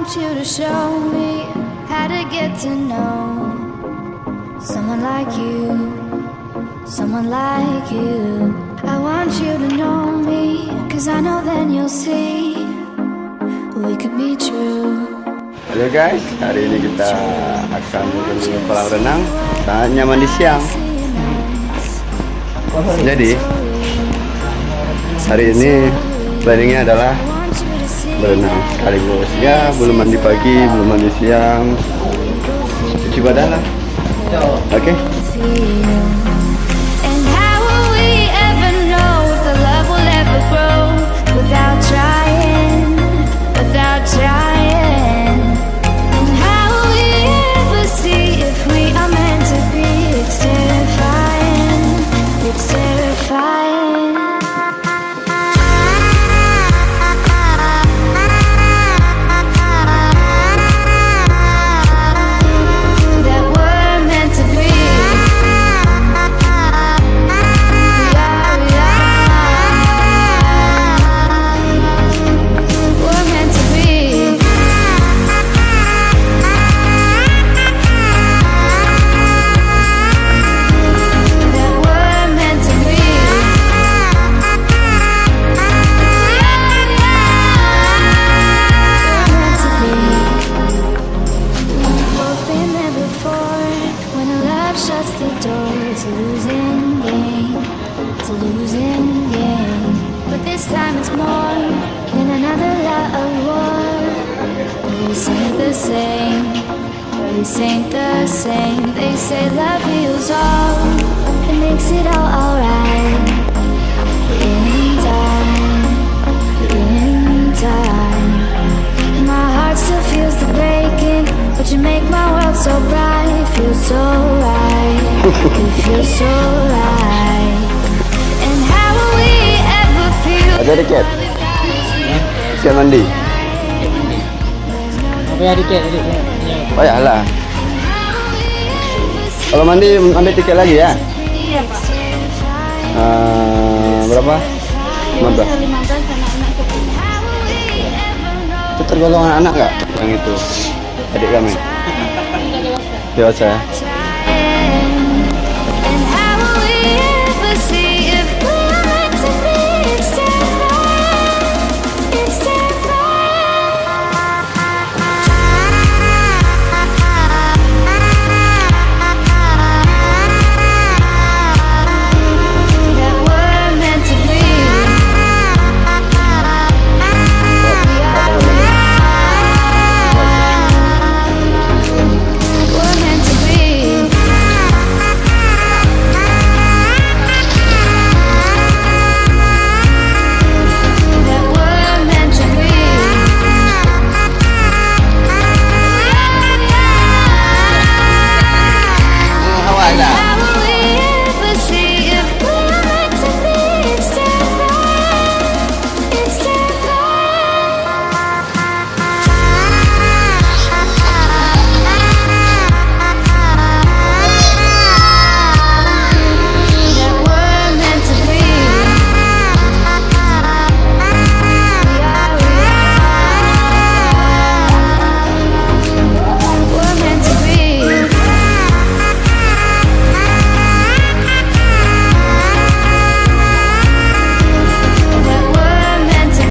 want you to show me how to get to know someone like you, someone like you. I want you to know me, cause I know then you'll see we could be true. Halo guys, hari ini kita akan menuju kolam renang. Saatnya mandi siang. Jadi hari ini planningnya adalah berenang sekaligus. Ya, belum mandi pagi, belum mandi siang. Cuci badan lah. Oke. And how will we ever know if the love will ever grow without trying, without trying? And how will we ever see if we are meant to be? It's terrifying, it's terrifying. That we're meant to be. We're meant to be. That we're meant to be. Meant to be. We've been there before. When a love shuts the door, it's a losing game. It's a losing game. But this time it's more than another love of war. This ain't the same. This ain't the same. They say love heals all. It makes it all alright. In time, in time. My heart still feels the breaking, but you make my world so bright. It feels so right. It feels so right. And how will we ever feel? Ada dikit. Siap mandi. Ya dikit, dikit. Oh ya lah. Kalau mandi ambil tiket lagi ya. Iya Pak. Berapa? 15. 15 anak-anak kecil. Itu tergolong anak nggak? Yang itu adik kami. Tidak dewasa. Dewasa ya? Trying.